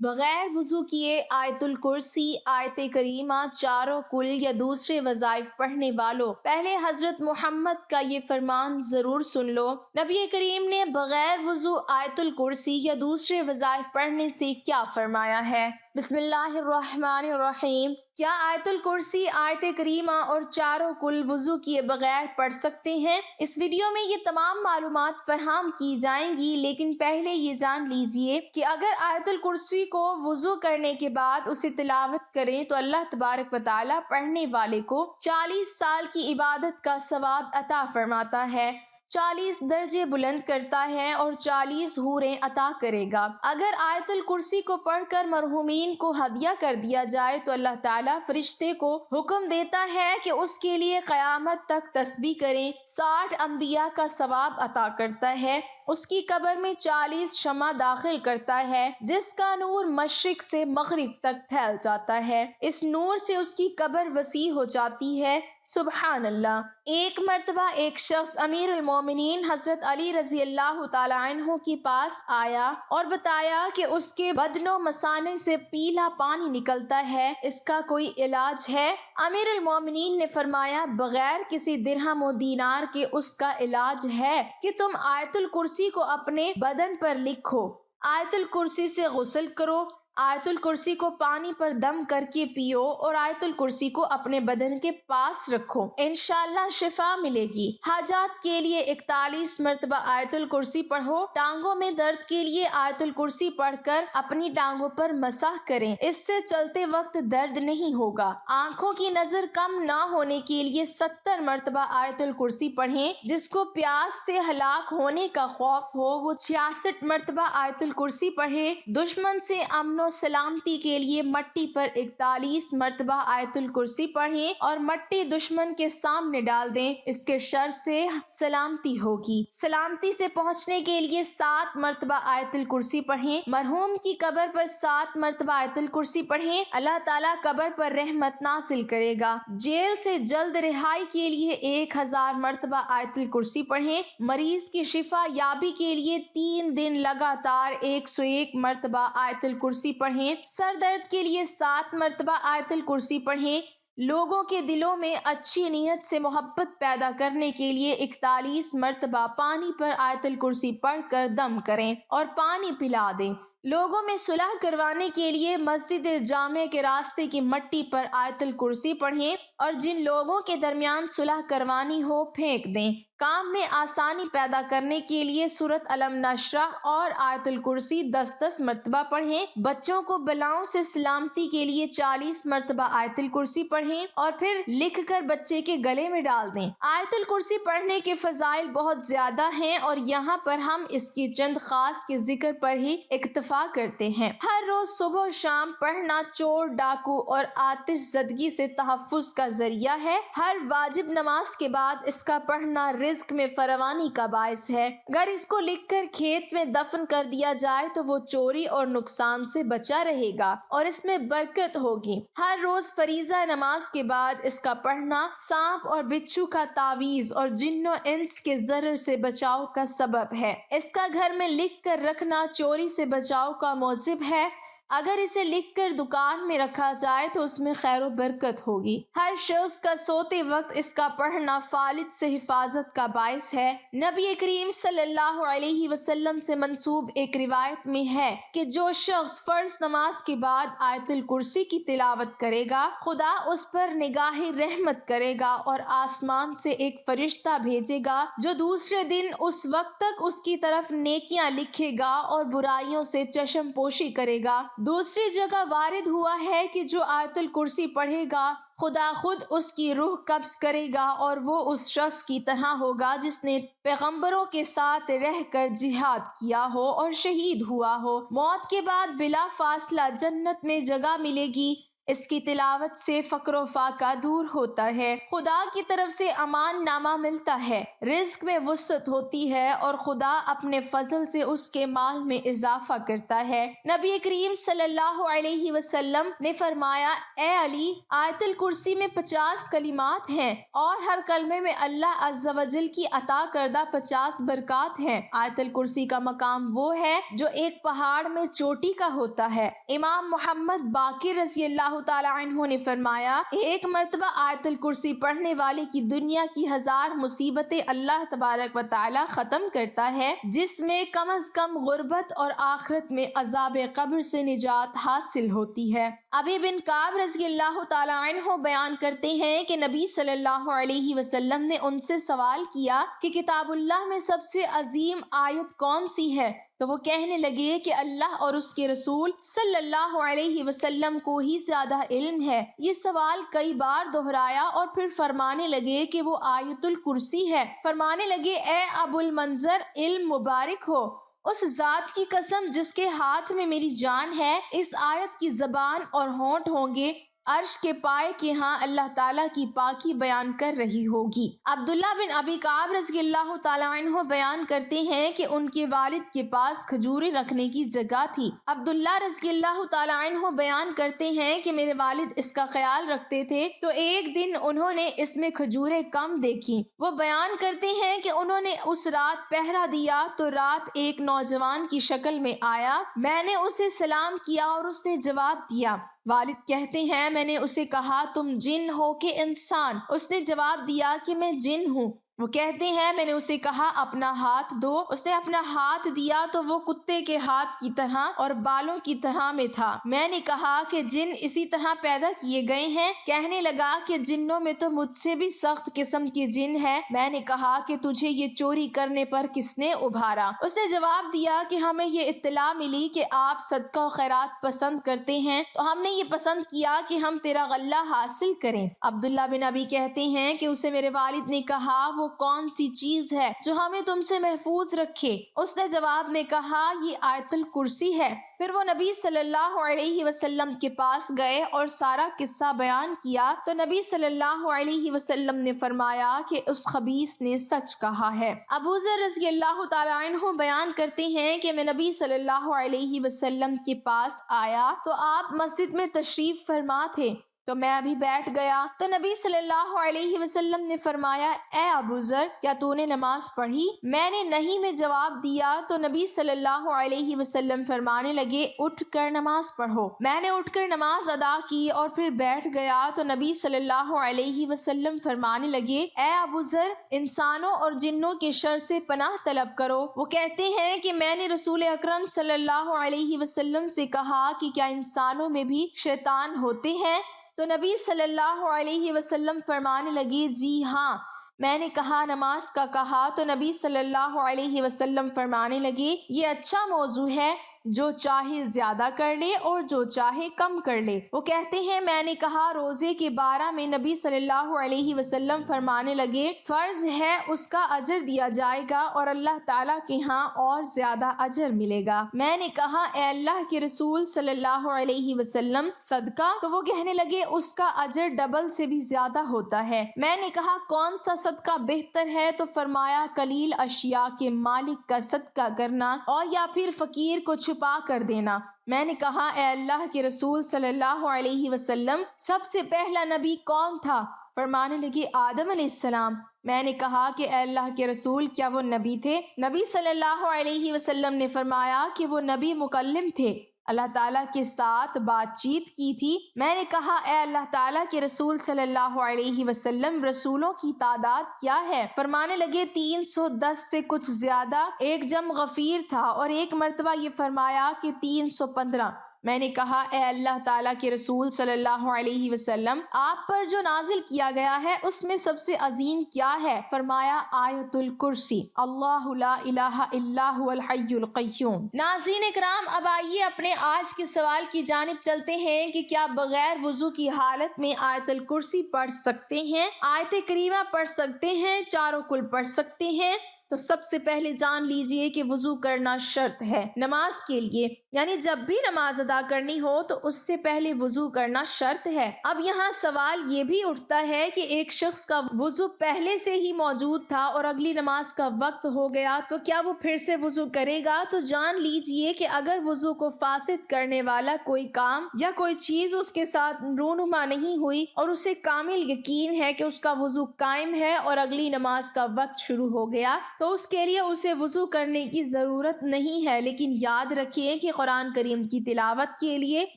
بغیر وضو کیے آیت الکرسی، آیت کریمہ، چاروں کل یا دوسرے وظائف پڑھنے والوں پہلے حضرت محمد کا یہ فرمان ضرور سن لو۔ نبی کریم نے بغیر وضو آیت الکرسی یا دوسرے وظائف پڑھنے سے کیا فرمایا ہے؟ بسم اللہ الرحمن الرحیم۔ کیا آیت الکرسی، آیت کریمہ اور چاروں کل وضو کیے بغیر پڑھ سکتے ہیں؟ اس ویڈیو میں یہ تمام معلومات فراہم کی جائیں گی، لیکن پہلے یہ جان لیجئے کہ اگر آیت الکرسی کو وضو کرنے کے بعد اسے تلاوت کریں تو اللہ تبارک و تعالی پڑھنے والے کو 40 سال کی عبادت کا ثواب عطا فرماتا ہے، 40 درجے بلند کرتا ہے اور 40 حوریں عطا کرے گا۔ اگر آیت الکرسی کو پڑھ کر مرحومین کو ہدیہ کر دیا جائے تو اللہ تعالیٰ فرشتے کو حکم دیتا ہے کہ اس کے لیے قیامت تک تسبیح کریں، 60 انبیاء کا ثواب عطا کرتا ہے، اس کی قبر میں 40 شمع داخل کرتا ہے جس کا نور مشرق سے مغرب تک پھیل جاتا ہے، اس نور سے اس کی قبر وسیع ہو جاتی ہے۔ سبحان اللہ۔ ایک مرتبہ ایک شخص امیر المومنین حضرت علی رضی اللہ تعالی عنہ کے پاس آیا اور بتایا کہ اس کے بدن و مثانے سے پیلا پانی نکلتا ہے، اس کا کوئی علاج ہے؟ امیر المومنین نے فرمایا، بغیر کسی درہم و دینار کے اس کا علاج ہے کہ تم آیت الکرسی کو اپنے بدن پر لکھو، آیت الکرسی سے غسل کرو، آیت الکرسی کو پانی پر دم کر کے پیو اور آیت الکرسی کو اپنے بدن کے پاس رکھو، انشاءاللہ شفا ملے گی۔ حاجات کے لیے 41 مرتبہ آیت الکرسی پڑھو، ٹانگوں میں درد کے لیے آیت الکرسی پڑھ کر اپنی ٹانگوں پر مسح کریں، اس سے چلتے وقت درد نہیں ہوگا۔ آنکھوں کی نظر کم نہ ہونے کے لیے 70 مرتبہ آیت الکرسی پڑھیں، جس کو پیاس سے ہلاک ہونے کا خوف ہو وہ 66 مرتبہ آیت الکرسی پڑھے۔ دشمن سے امن و سلامتی کے لیے مٹی پر 41 مرتبہ آیت الکرسی پڑھیں اور مٹی دشمن کے سامنے ڈال دیں، اس کے شر سے سلامتی ہوگی۔ سلامتی سے پہنچنے کے لیے 7 مرتبہ آیت الکرسی پڑھیں۔ مرحوم کی قبر پر 7 مرتبہ آیت الکرسی پڑھیں، اللہ تعالیٰ قبر پر رحمت نازل کرے گا۔ جیل سے جلد رہائی کے لیے 1000 مرتبہ آیت الکرسی پڑھیں۔ مریض کی شفا یابی کے لیے 3 دن لگاتار 101 مرتبہ آیت الکرسی پڑھیں۔ سر درد کے لیے 7 مرتبہ آیت الکرسی پڑھیں۔ لوگوں کے دلوں میں اچھی نیت سے محبت پیدا کرنے کے لیے 41 مرتبہ پانی پر آیت الکرسی پڑھ کر دم کریں اور پانی پلا دیں۔ لوگوں میں صلح کروانے کے لیے مسجد جامع کے راستے کی مٹی پر آیت الکرسی پڑھیں اور جن لوگوں کے درمیان صلح کروانی ہو پھینک دیں۔ کام میں آسانی پیدا کرنے کے لیے سورۃ الم نشرح اور آیت الکرسی 10 مرتبہ پڑھیں۔ بچوں کو بلاؤں سے سلامتی کے لیے 40 مرتبہ آیت الکرسی پڑھیں اور پھر لکھ کر بچے کے گلے میں ڈال دیں۔ آیت الکرسی پڑھنے کے فضائل بہت زیادہ ہیں اور یہاں پر ہم اس کی چند خاص کے ذکر پر ہی اکتفا کرتے ہیں۔ ہر روز صبح و شام پڑھنا چور، ڈاکو اور آتش زدگی سے تحفظ کا ذریعہ ہے۔ ہر واجب نماز کے بعد اس کا پڑھنا رزق میں فراوانی کا باعث ہے۔ اگر اس کو لکھ کر کھیت میں دفن کر دیا جائے تو وہ چوری اور نقصان سے بچا رہے گا اور اس میں برکت ہوگی۔ ہر روز فریضہ نماز کے بعد اس کا پڑھنا سانپ اور بچھو کا تعویذ اور جن و انس کے ضرر سے بچاؤ کا سبب ہے۔ اس کا گھر میں لکھ کر رکھنا چوری سے بچاؤ کا موجب ہے۔ اگر اسے لکھ کر دکان میں رکھا جائے تو اس میں خیر و برکت ہوگی۔ ہر شخص کا سوتے وقت اس کا پڑھنا فالج سے حفاظت کا باعث ہے۔ نبی کریم صلی اللہ علیہ وسلم سے منسوب ایک روایت میں ہے کہ جو شخص فرض نماز کے بعد آیت الکرسی کی تلاوت کرے گا خدا اس پر نگاہ رحمت کرے گا اور آسمان سے ایک فرشتہ بھیجے گا جو دوسرے دن اس وقت تک اس کی طرف نیکیاں لکھے گا اور برائیوں سے چشم پوشی کرے گا۔ دوسری جگہ وارد ہوا ہے کہ جو آیت الکرسی پڑھے گا خدا خود اس کی روح قبض کرے گا اور وہ اس شخص کی طرح ہوگا جس نے پیغمبروں کے ساتھ رہ کر جہاد کیا ہو اور شہید ہوا ہو۔ موت کے بعد بلا فاصلہ جنت میں جگہ ملے گی۔ اس کی تلاوت سے فقر و فاقہ دور ہوتا ہے، خدا کی طرف سے امان نامہ ملتا ہے، رزق میں وسعت ہوتی ہے اور خدا اپنے فضل سے اس کے مال میں اضافہ کرتا ہے۔ نبی کریم صلی اللہ علیہ وسلم نے فرمایا، اے علی، آیت الکرسی میں 50 کلمات ہیں اور ہر کلمے میں اللہ عز و جل کی عطا کردہ 50 برکات ہیں۔ آیت الکرسی کا مقام وہ ہے جو ایک پہاڑ میں چوٹی کا ہوتا ہے۔ امام محمد باقر رضی اللہ تعالی عنہ نے فرمایا، ایک مرتبہ آیت الکرسی پڑھنے والے کی دنیا کی 1000 مصیبتیں اللہ تبارک و تعالی ختم کرتا ہے، جس میں کم از کم غربت اور آخرت میں عذاب قبر سے نجات حاصل ہوتی ہے۔ ابی بن کعب رضی اللہ تعالی عنہ بیان کرتے ہیں کہ نبی صلی اللہ علیہ وسلم نے ان سے سوال کیا کہ کتاب اللہ میں سب سے عظیم آیت کون سی ہے؟ تو وہ کہنے لگے کہ اللہ اور اس کے رسول صلی اللہ علیہ وسلم کو ہی زیادہ علم ہے۔ یہ سوال کئی بار دہرایا اور پھر فرمانے لگے کہ وہ آیت الکرسی ہے۔ فرمانے لگے، اے ابو المنذر، علم مبارک ہو، اس ذات کی قسم جس کے ہاتھ میں میری جان ہے، اس آیت کی زبان اور ہونٹ ہوں گے، عرش کے پائے کے ہاں اللہ تعالیٰ کی پاکی بیان کر رہی ہوگی۔ عبداللہ بن ابی کعب رضی اللہ تعالیٰ عنہ بیان کرتے ہیں کہ ان کے والد کے پاس کھجوریں رکھنے کی جگہ تھی۔ عبداللہ رضی اللہ تعالیٰ عنہ بیان کرتے ہیں کہ میرے والد اس کا خیال رکھتے تھے تو ایک دن انہوں نے اس میں کھجوریں کم دیکھی۔ وہ بیان کرتے ہیں کہ انہوں نے اس رات پہرا دیا تو رات ایک نوجوان کی شکل میں آیا، میں نے اسے سلام کیا اور اس نے جواب دیا۔ والد کہتے ہیں، میں نے اسے کہا، تم جن ہو کہ انسان؟ اس نے جواب دیا کہ میں جن ہوں۔ وہ کہتے ہیں، میں نے اسے کہا اپنا ہاتھ دو۔ اس نے اپنا ہاتھ دیا تو وہ کتے کے ہاتھ کی طرح اور بالوں کی طرح میں تھا۔ میں نے کہا کہ جن اسی طرح پیدا کیے گئے ہیں؟ کہنے لگا کہ جنوں میں تو مجھ سے بھی سخت قسم کے جن ہے۔ میں نے کہا کہ تجھے یہ چوری کرنے پر کس نے ابھارا؟ اس نے جواب دیا کہ ہمیں یہ اطلاع ملی کہ آپ صدقہ و خیرات پسند کرتے ہیں تو ہم نے یہ پسند کیا کہ ہم تیرا غلہ حاصل کریں۔ عبداللہ بن ابی کہتے ہیں کہ اسے میرے والد نے کہا، وہ کون سی چیز ہے جو ہمیں تم سے محفوظ رکھے؟ اس نے جواب میں کہا، یہ آیت الکرسی ہے۔ پھر وہ نبی صلی اللہ علیہ وسلم کے پاس گئے اور سارا قصہ بیان کیا تو نبی صلی اللہ علیہ وسلم نے فرمایا کہ اس خبیث نے سچ کہا ہے۔ ابو ذر رضی اللہ تعالیٰ عنہ بیان کرتے ہیں کہ میں نبی صلی اللہ علیہ وسلم کے پاس آیا تو آپ مسجد میں تشریف فرما تھے، تو میں ابھی بیٹھ گیا تو نبی صلی اللہ علیہ وسلم نے فرمایا، اے ابو ذر، کیا تو نے نماز پڑھی؟ میں نے نہیں میں جواب دیا تو نبی صلی اللہ علیہ وسلم فرمانے لگے، اٹھ کر نماز پڑھو۔ میں نے اٹھ کر نماز ادا کی اور پھر بیٹھ گیا تو نبی صلی اللہ علیہ وسلم فرمانے لگے، اے ابو ذر، انسانوں اور جنوں کے شر سے پناہ طلب کرو۔ وہ کہتے ہیں کہ میں نے رسول اکرم صلی اللہ علیہ وسلم سے کہا کہ کیا انسانوں میں بھی شیطان ہوتے ہیں؟ تو نبی صلی اللہ علیہ وسلم فرمانے لگے، جی ہاں۔ میں نے کہا نماز کا کہا تو نبی صلی اللہ علیہ وسلم فرمانے لگے، یہ اچھا موضوع ہے، جو چاہے زیادہ کر لے اور جو چاہے کم کر لے۔ وہ کہتے ہیں، میں نے کہا روزے کے بارے میں نبی صلی اللہ علیہ وسلم فرمانے لگے، فرض ہے، اس کا اجر دیا جائے گا اور اللہ تعالیٰ کے ہاں اور زیادہ اجر ملے گا۔ میں نے کہا، اے اللہ کے رسول صلی اللہ علیہ وسلم، صدقہ؟ تو وہ کہنے لگے، اس کا اجر ڈبل سے بھی زیادہ ہوتا ہے۔ میں نے کہا، کون سا صدقہ بہتر ہے؟ تو فرمایا، قلیل اشیاء کے مالک کا صدقہ کرنا اور یا پھر فقیر کو چھپا کر دینا۔ میں نے کہا، اے اللہ کے رسول صلی اللہ علیہ وسلم، سب سے پہلا نبی کون تھا؟ فرمانے لگے، آدم علیہ السلام۔ میں نے کہا کہ اے اللہ کے رسول، کیا وہ نبی تھے؟ نبی صلی اللہ علیہ وسلم نے فرمایا کہ وہ نبی مکلم تھے، اللہ تعالیٰ کے ساتھ بات چیت کی تھی۔ میں نے کہا، اے اللہ تعالیٰ کے رسول صلی اللہ علیہ وسلم، رسولوں کی تعداد کیا ہے؟ فرمانے لگے، 310 سے کچھ زیادہ۔ ایک جم غفیر تھا اور ایک مرتبہ یہ فرمایا کہ 315۔ میں نے کہا، اے اللہ تعالیٰ کے رسول صلی اللہ علیہ وسلم، آپ پر جو نازل کیا گیا ہے اس میں سب سے عظیم کیا ہے؟ فرمایا، آیت الکرسی، اللہ لا الہ الا هو الحی القیوم۔ ناظرین اکرام، اب آئیے اپنے آج کے سوال کی جانب چلتے ہیں کہ کیا بغیر وضو کی حالت میں آیت الکرسی پڑھ سکتے ہیں؟ آیت کریمہ پڑھ سکتے ہیں؟ چاروں کل پڑھ سکتے ہیں؟ تو سب سے پہلے جان لیجئے کہ وضو کرنا شرط ہے نماز کے لیے، یعنی جب بھی نماز ادا کرنی ہو تو اس سے پہلے وضو کرنا شرط ہے۔ اب یہاں سوال یہ بھی اٹھتا ہے کہ ایک شخص کا وضو پہلے سے ہی موجود تھا اور اگلی نماز کا وقت ہو گیا تو کیا وہ پھر سے وضو کرے گا؟ تو جان لیجئے کہ اگر وضو کو فاسد کرنے والا کوئی کام یا کوئی چیز اس کے ساتھ رونما نہیں ہوئی اور اسے کامل یقین ہے کہ اس کا وضو قائم ہے اور اگلی نماز کا وقت شروع ہو گیا تو اس کے لیے اسے وضو کرنے کی ضرورت نہیں ہے، لیکن یاد رکھیں کہ قرآن کریم کی تلاوت کے لیے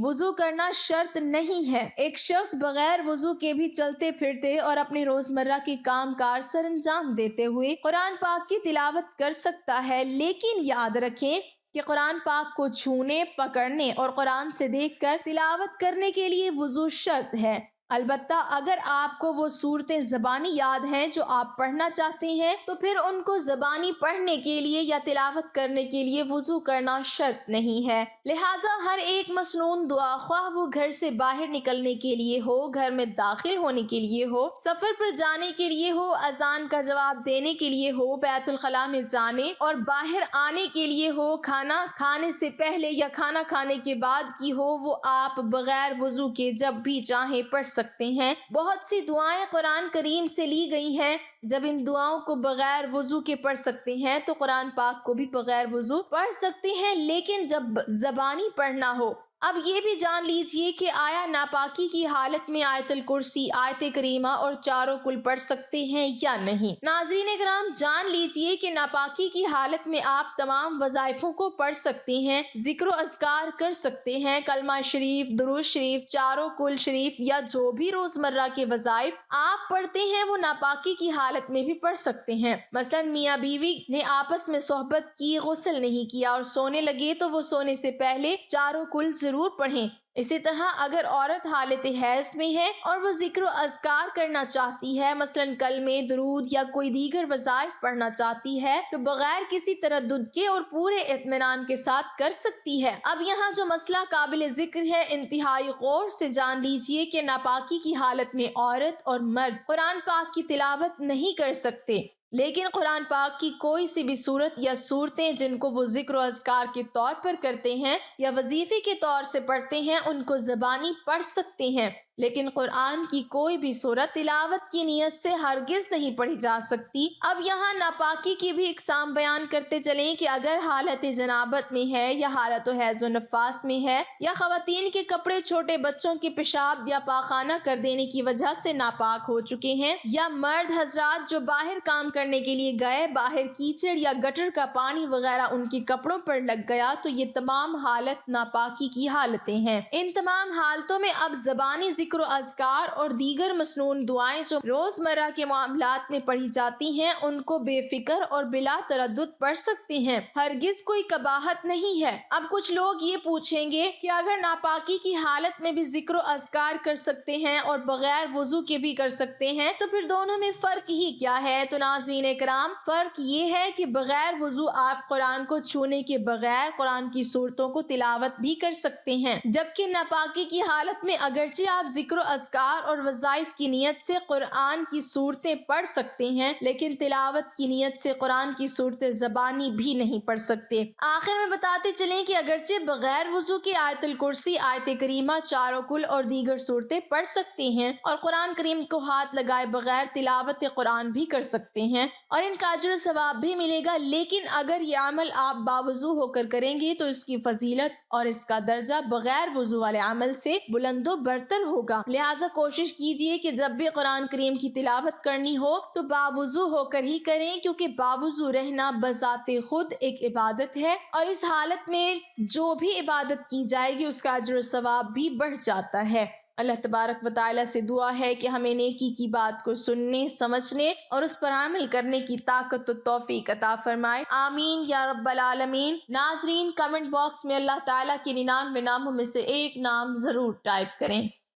وضو کرنا شرط نہیں ہے۔ ایک شخص بغیر وضو کے بھی چلتے پھرتے اور اپنے روزمرہ کے کام کار سر انجام دیتے ہوئے قرآن پاک کی تلاوت کر سکتا ہے، لیکن یاد رکھیں کہ قرآن پاک کو چھونے، پکڑنے اور قرآن سے دیکھ کر تلاوت کرنے کے لیے وضو شرط ہے۔ البتہ اگر آپ کو وہ صورتیں زبانی یاد ہیں جو آپ پڑھنا چاہتے ہیں تو پھر ان کو زبانی پڑھنے کے لیے یا تلاوت کرنے کے لیے وضو کرنا شرط نہیں ہے۔ لہٰذا ہر ایک مسنون دعا، خواہ وہ گھر سے باہر نکلنے کے لیے ہو، گھر میں داخل ہونے کے لیے ہو، سفر پر جانے کے لیے ہو، اذان کا جواب دینے کے لیے ہو، بیت الخلاء میں جانے اور باہر آنے کے لیے ہو، کھانا کھانے سے پہلے یا کھانا کھانے کے بعد کی ہو، وہ آپ بغیر وضو کے جب بھی چاہیں پڑھ سکتے ہیں۔ بہت سی دعائیں قرآن کریم سے لی گئی ہیں، جب ان دعاؤں کو بغیر وضو کے پڑھ سکتے ہیں تو قرآن پاک کو بھی بغیر وضو پڑھ سکتے ہیں، لیکن جب زبانی پڑھنا ہو۔ اب یہ بھی جان لیجئے کہ آیا ناپاکی کی حالت میں آیت الکرسی، آیت کریمہ اور چاروں کل پڑھ سکتے ہیں یا نہیں؟ ناظرین کرام، جان لیجئے کہ ناپاکی کی حالت میں آپ تمام وظائفوں کو پڑھ سکتے ہیں، ذکر و اذکار کر سکتے ہیں، کلمہ شریف، درود شریف، چاروں کل شریف یا جو بھی روزمرہ کے وظائف آپ پڑھتے ہیں وہ ناپاکی کی حالت میں بھی پڑھ سکتے ہیں۔ مثلا میاں بیوی نے آپس میں صحبت کی، غسل نہیں کیا اور سونے لگے تو وہ سونے سے پہلے چاروں کل ضرور پڑھیں۔ اسی طرح اگر عورت حالت حیض میں ہے اور وہ ذکر و اذکار کرنا چاہتی ہے، مثلا کلمے، درود یا کوئی دیگر وظائف پڑھنا چاہتی ہے تو بغیر کسی تردد کے اور پورے اطمینان کے ساتھ کر سکتی ہے۔ اب یہاں جو مسئلہ قابل ذکر ہے، انتہائی غور سے جان لیجئے کہ ناپاکی کی حالت میں عورت اور مرد قرآن پاک کی تلاوت نہیں کر سکتے، لیکن قرآن پاک کی کوئی سی بھی صورت یا صورتیں جن کو وہ ذکر و اذکار کے طور پر کرتے ہیں یا وظیفے کے طور سے پڑھتے ہیں ان کو زبانی پڑھ سکتے ہیں، لیکن قرآن کی کوئی بھی صورت تلاوت کی نیت سے ہرگز نہیں پڑھی جا سکتی۔ اب یہاں ناپاکی کی بھی اقسام بیان کرتے چلیں کہ اگر حالت جنابت میں ہے یا حالت حیض و نفاس میں ہے یا خواتین کے کپڑے چھوٹے بچوں کے پیشاب یا پاخانہ کر دینے کی وجہ سے ناپاک ہو چکے ہیں، یا مرد حضرات جو باہر کام کرنے کے لیے گئے، باہر کیچڑ یا گٹر کا پانی وغیرہ ان کے کپڑوں پر لگ گیا، تو یہ تمام حالت ناپاکی کی حالتیں ہیں۔ ان تمام حالتوں میں اب زبانی ذکر و اذکار اور دیگر مسنون دعائیں جو روزمرہ کے معاملات میں پڑھی جاتی ہیں ان کو بے فکر اور بلا تردد پڑھ سکتے ہیں، ہرگز کوئی قباحت نہیں ہے۔ اب کچھ لوگ یہ پوچھیں گے کہ اگر ناپاکی کی حالت میں بھی ذکر و اذکار کر سکتے ہیں اور بغیر وضو کے بھی کر سکتے ہیں تو پھر دونوں میں فرق ہی کیا ہے؟ تو ناظرین کرام، فرق یہ ہے کہ بغیر وضو آپ قرآن کو چھونے کے بغیر قرآن کی صورتوں کو تلاوت بھی کر سکتے ہیں، جبکہ ناپاکی کی حالت میں اگرچہ آپ ذکر و اذکار اور وظائف کی نیت سے قرآن کی صورتیں پڑھ سکتے ہیں لیکن تلاوت کی نیت سے قرآن کی صورتیں زبانی بھی نہیں پڑھ سکتے۔ آخر میں بتاتے چلیں کہ اگرچہ بغیر وضو کے آیت الکرسی، آیت کریمہ، چاروں کل اور دیگر صورتیں پڑھ سکتے ہیں اور قرآن کریم کو ہاتھ لگائے بغیر تلاوت قرآن بھی کر سکتے ہیں اور ان کا اجر و ثواب بھی ملے گا، لیکن اگر یہ عمل آپ باوضو ہو کر کریں گے تو اس کی فضیلت اور اس کا درجہ بغیر وضو والے عمل سے بلند و برتر ہوگا۔ لہٰذا کوشش کیجئے کہ جب بھی قرآن کریم کی تلاوت کرنی ہو تو باوضو ہو کر ہی کریں، کیونکہ باوضو رہنا بذات خود ایک عبادت ہے اور اس حالت میں جو بھی عبادت کی جائے گی اس کا اجر و ثواب بھی بڑھ جاتا ہے۔ اللہ تبارک و تعالیٰ سے دعا ہے کہ ہمیں نیکی کی بات کو سننے، سمجھنے اور اس پر عمل کرنے کی طاقت و توفیق عطا فرمائے، آمین یا رب العالمین۔ ناظرین، کمنٹ باکس میں اللہ تعالیٰ کے 99 ناموں میں سے ایک نام ضرور ٹائپ کریں۔